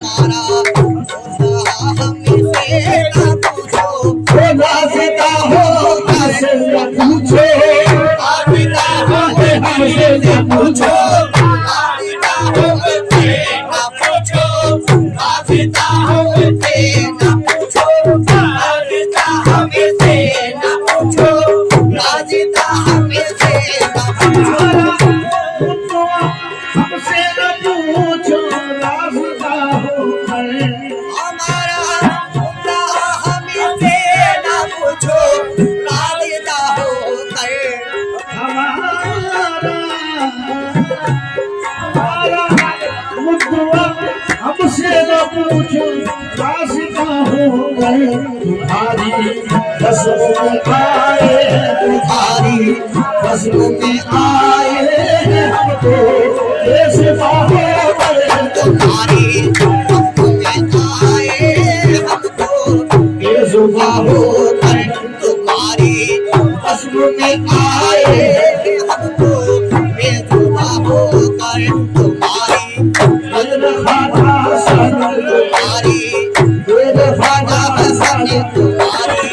हमारा हमसे ना पूछो, रास्ता हो हमसे न पूछो, आबिदा हो हमसे न पूछो, आबिदा हो ना पूछो, आबिदा हो ना पूछो, आबिदा हमसे ना पूछो, राजिदा हमसे ना पूछो, हमसे न पूछो, रास्ता हो हमारा खुदा हमसे ना पूछो, राजिदा हो हमसे न पूछो, रास्ता हो गए तुम्हारी रस्म में आए, तुम्हारी रस्म में आए हमको कैसे बाहो गए, तुम्हारी में आए हमको कैसे बाहो गए, तुम्हारी रस्म में आए हमको बेजुबा होकर, तुम्हारी खाता सन तुम्हारी खाना पसंद तुम्हारी,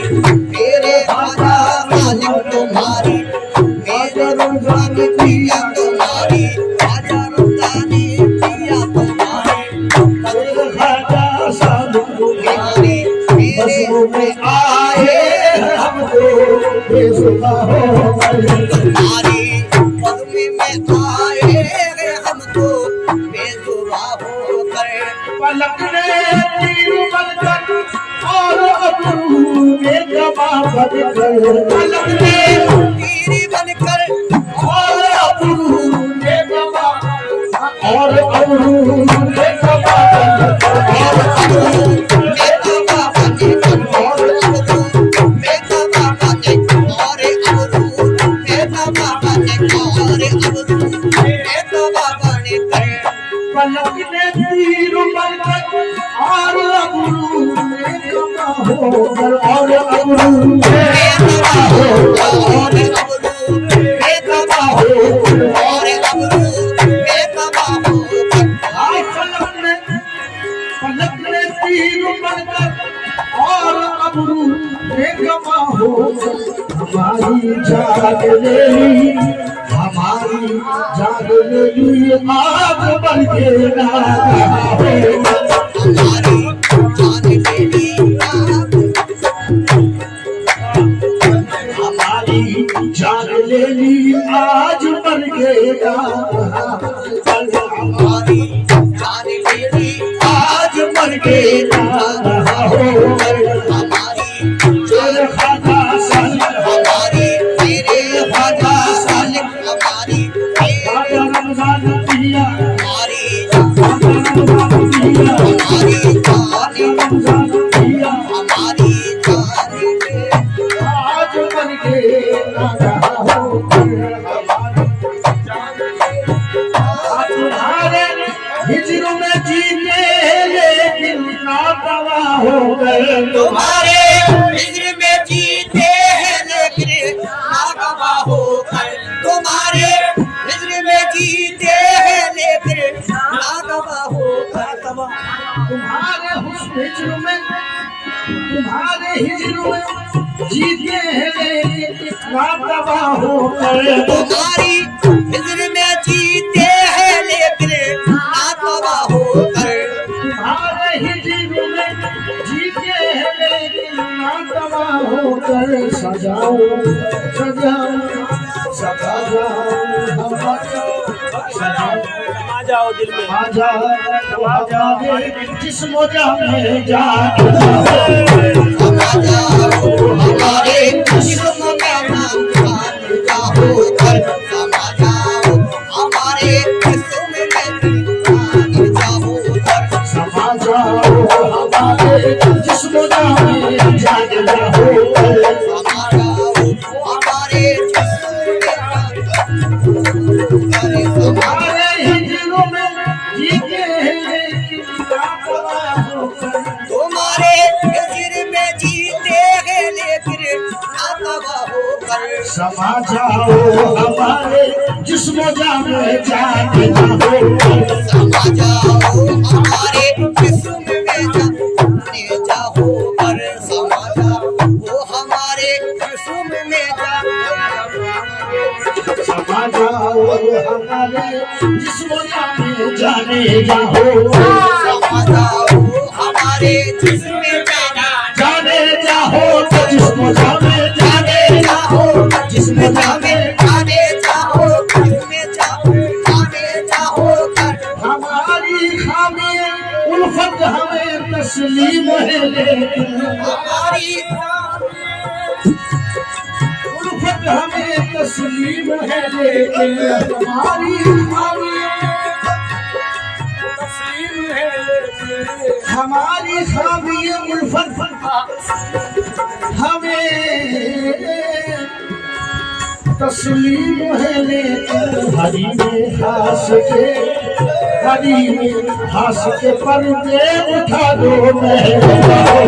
मेरे खाना मालिक तुम्हारी, मेरे रुझान पिया तुम्हारी, राजा रुझानी पिया तुम्हारी, खाता सन तुम्हारी मेरे में आए हमको कैसे बाहो गए, तुम्हारी पद्मी में आए हमको बेजुबा होकर, पलक ने तीर बनकर और अबरू में जमा बनकर, पलक ने तीरी बनकर और अबरू में जमा और अबरू में जमा बनकर, पलक ने तीर बनकर और अबरू में जमा होकर, और अबरू में जमा होकर, पलक ने तीर बनकर और अबरू में जमा होकर, हमारी जाग लेली, हमारी जाग लेली आग बन के हमारी जाग लेली आज बन गया, हमारी जान लेली आज बन गया हमारी तेरे खाता सन, हमारी तेरे खाजा सालिक हमारी राजा रमजान पिया, हमारी रमजान पिया, हमारी जान रमजान पिया हमारी जान आज बन गया तुम्हारे हिजर में जीते लेकिन ना दवा हो गए, तुम्हारे हिजर में जीते हैं लेकिन नागवा होकर, तुम्हारे हिजर में जीते हैं लेकिन नागवा होकर, तुम्हारे हिजर में, तुम्हारे हिजर में जीते हैं लेकिन ना दवा हो गए, तुम्हारी हिजर में जीते हैं लेकिन नागवा होकर, तुम्हारे हिजर में जीते हैं लेकिन ना दवा होकर, सजाओ सजाओ सजाओ आ जाओ दिल में, आ जाओ जिस्म में जा हमारे जिस्म में नाम होकर, समा जाओ हमारे जिस्म में होकर, समा जाओ हमारे जिस्म में जाग होकर, समा जाओ हमारे जिस्म में हमारे हिजरों में जीते हैं लेकिन ना दवा होकर, तुम्हारे हिजर में जीते हैं लेकिन नागवा होकर, समा जाओ हमारे जिस्म में जाग होकर, समा जाओ हमारे जिस्म जाने जाओ समा जाओ हमारे जिस्म जाना जाने जाओ तो जिस्म जाने जाने जाओ जिस्म जाने जाने जाओ जिस्म जाओ जाने जाओ कर हमारी खामी उल्फत हमें तस्लीम है लेकिन हमारी उल्फत हमें तस्लीम है लेकिन हमारी खामी हमारी खामी उल्फत हमें तस्लीम है लेकिन हरी में हंस के पर्दे उठा दो मेहरबान हो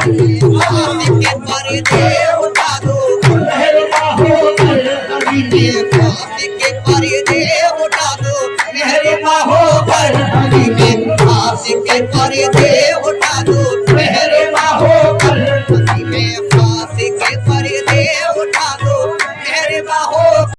हरी में के पर्दे उठा दो मेहरबान हो कर हरी में के पर्दे